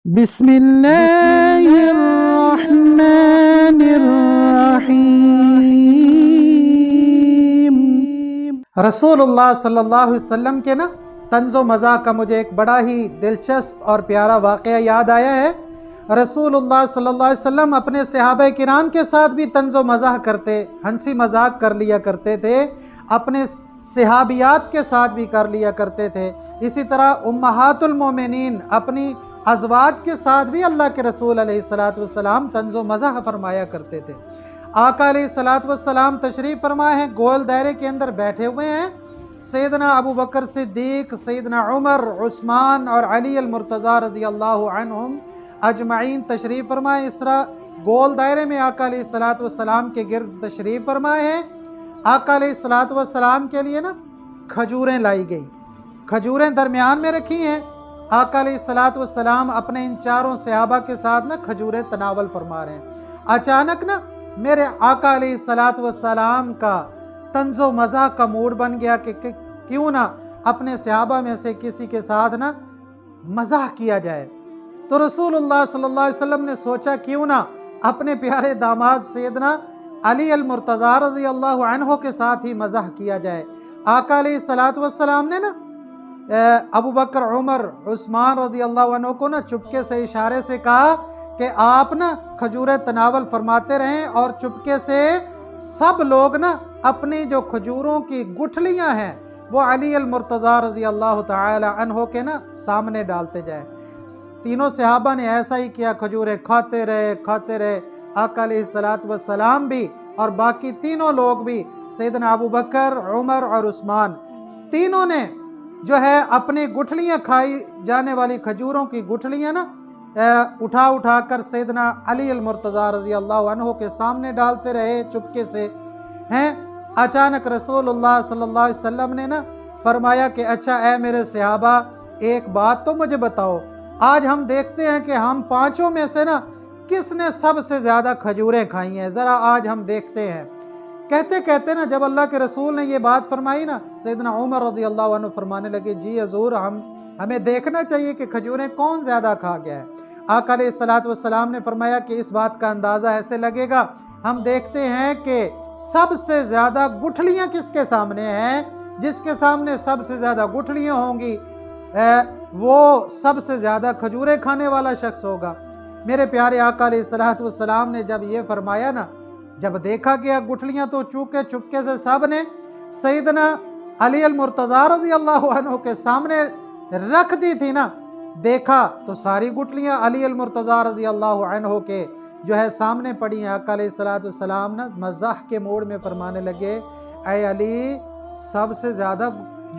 بسم اللہ الرحمن الرحیم۔ رسول اللہ صلی اللہ علیہ وسلم کے طنز و مزاح کا مجھے ایک بڑا ہی دلچسپ اور پیارا واقعہ یاد آیا ہے۔ رسول اللہ صلی اللہ علیہ وسلم اپنے صحابہ کرام کے ساتھ بھی طنز و مزاح کرتے، ہنسی مذاق کر لیا کرتے تھے، اپنے صحابیات کے ساتھ بھی کر لیا کرتے تھے۔ اسی طرح امہات المومنین اپنی ازواج کے ساتھ بھی اللہ کے رسول علیہ السلام طنز و مزاح فرمایا کرتے تھے۔ آقا علیہ السلام تشریف فرما ہیں، گول دائرے کے اندر بیٹھے ہوئے ہیں۔ سیدنا ابو بکر صدیق، سیدنا عمر، عثمان اور علی المرتضی رضی اللہ عنہم اجمعین تشریف فرمائے۔ اس طرح گول دائرے میں آقا علیہ السلام کے گرد تشریف فرمائے ہیں۔ آقا علیہ السلام کے لیے کھجوریں لائی گئی، کھجوریں درمیان میں رکھی ہیں۔ آقا علیہ السلام اپنے ان چاروں صحابہ کے ساتھ کھجوریں تناول فرما رہے ہیں۔ اچانک میرے آقا علیہ السلام کا طنز و مزاح کا موڈ بن گیا کہ کیوں نہ اپنے صحابہ میں سے کسی کے ساتھ مزاح کیا جائے۔ تو رسول اللہ صلی اللہ علیہ وسلم نے سوچا کیوں نہ اپنے پیارے داماد سیدنا علی المرتضی رضی اللہ عنہ کے ساتھ ہی مزاح کیا جائے۔ آقا علیہ السلام نے ابو بکر، عمر، عثمان رضی اللہ عنہ کو چپکے سے اشارے سے کہا کہ آپ کھجوریں تناول فرماتے رہیں، اور چپکے سے سب لوگ اپنی جو کھجوروں کی گٹھلیاں ہیں وہ علی المرتضی رضی اللہ تعالی عنہ کے سامنے ڈالتے جائیں۔ تینوں صحابہ نے ایسا ہی کیا، کھجوریں کھاتے رہے۔ آقا علیہ السلام بھی اور باقی تینوں لوگ بھی، سیدنا ابو بکر، عمر اور عثمان، تینوں نے جو ہے اپنی گٹھلیاں، کھائی جانے والی کھجوروں کی گٹھلیاں اٹھا کر سیدنا علی المرتضی رضی اللہ عنہ کے سامنے ڈالتے رہے چپکے سے ہیں۔ اچانک رسول اللہ صلی اللہ علیہ وسلم نے فرمایا کہ اچھا اے میرے صحابہ، ایک بات تو مجھے بتاؤ، آج ہم دیکھتے ہیں کہ ہم پانچوں میں سے کس نے سب سے زیادہ کھجوریں کھائی ہیں، ذرا آج ہم دیکھتے ہیں۔ کہتے جب اللہ کے رسول نے یہ بات فرمائی سیدنا عمر رضی اللہ عنہ فرمانے لگے جی حضور، ہمیں دیکھنا چاہیے کہ کھجوریں کون زیادہ کھا گیا ہے۔ آقا علیہ السلام نے فرمایا کہ اس بات کا اندازہ ایسے لگے گا، ہم دیکھتے ہیں کہ سب سے زیادہ گٹھلیاں کس کے سامنے ہیں۔ جس کے سامنے سب سے زیادہ گٹھلیاں ہوں گی وہ سب سے زیادہ کھجوریں کھانے والا شخص ہوگا۔ میرے پیارے آقا علیہ السلام نے جب یہ فرمایا جب دیکھا گیا گٹھلیاں، تو چپکے سے سب نے سیدنا علی المرتضی رضی اللہ عنہ کے سامنے رکھ دی تھی دیکھا تو ساری گٹھلیاں علی المرتضی رضی اللہ عنہ کے جو ہے سامنے پڑی ہیں۔ آقا علیہ السلام مزاح کے موڈ میں فرمانے لگے اے علی، سب سے زیادہ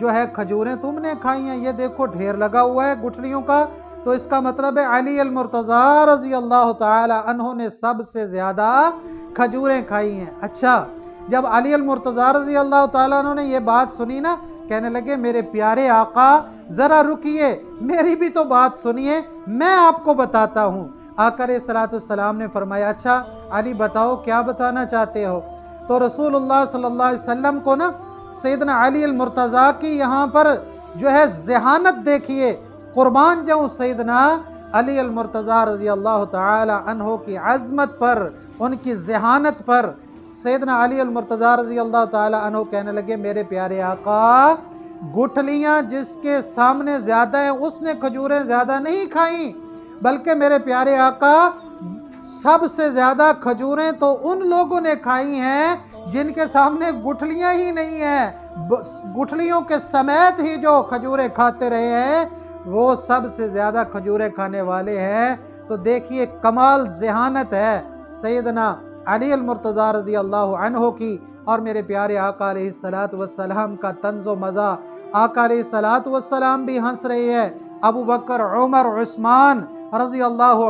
جو ہے کھجوریں تم نے کھائی ہیں، یہ دیکھو ڈھیر لگا ہوا ہے گٹھلیوں کا، تو اس کا مطلب ہے علی المرتضی رضی اللہ تعالی عنہ نے سب سے زیادہ کھجوریں کھائی ہیں۔ اچھا، جب علی المرتضی رضی اللہ تعالیٰ عنہ نے یہ بات سنی کہنے لگے میرے پیارے آقا ذرا رکیے، میری بھی تو بات سنیے، میں آپ کو بتاتا ہوں۔ آقا علیہ السلام نے فرمایا اچھا علی بتاؤ کیا بتانا چاہتے ہو۔ تو رسول اللہ صلی اللہ علیہ وسلم کو سیدنا علی المرتضی کی یہاں پر جو ہے ذہانت دیکھیے، قربان جاؤں سیدنا علی المرتضی رضی اللہ تعالی عنہ کی عظمت پر، ان کی ذہانت پر۔ سیدنا علی المرتضی رضی اللہ تعالی عنہ کہنے لگے میرے پیارے آقا، گٹھلیاں جس کے سامنے زیادہ ہیں اس نے کھجوریں زیادہ نہیں کھائیں، بلکہ میرے پیارے آقا سب سے زیادہ کھجوریں تو ان لوگوں نے کھائی ہیں جن کے سامنے گٹھلیاں ہی نہیں ہیں، گٹھلیوں کے سمیت ہی جو کھجوریں کھاتے رہے ہیں وہ سب سے زیادہ کھجوریں کھانے والے ہیں۔ تو دیکھیے کمال ذہانت ہے سیدنا علی المرتضی رضی اللہ عنہ کی، اور میرے پیارے آقا علیہ السلام کا طنز و مزاح۔ آقا علیہ السلام بھی ہنس رہے ہیں، ابو بکر، عمر، عثمان رضی اللہ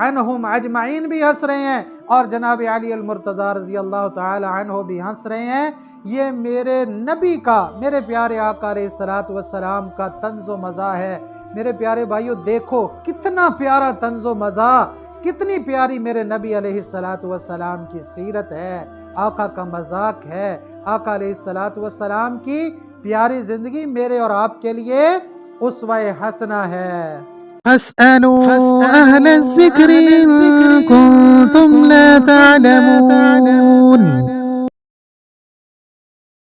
عنہم اجمعین بھی ہنس رہے ہیں، اور جناب علی المرتضی رضی اللہ تعالی عنہ بھی ہنس رہے ہیں۔ یہ میرے نبی کا، میرے پیارے آقا علیہ السلام کا طنز و مزاح ہے۔ میرے پیارے بھائیو دیکھو کتنا پیارا طنز و مزاح، کتنی پیاری میرے نبی علیہ السلام کی سیرت ہے، آقا کا مذاق ہے، آقا علیہ السلام کی پیاری زندگی میرے اور آپ کے لیے اسوہ حسنہ ہے۔ أهل الذكر إن كنتم لا تعلمون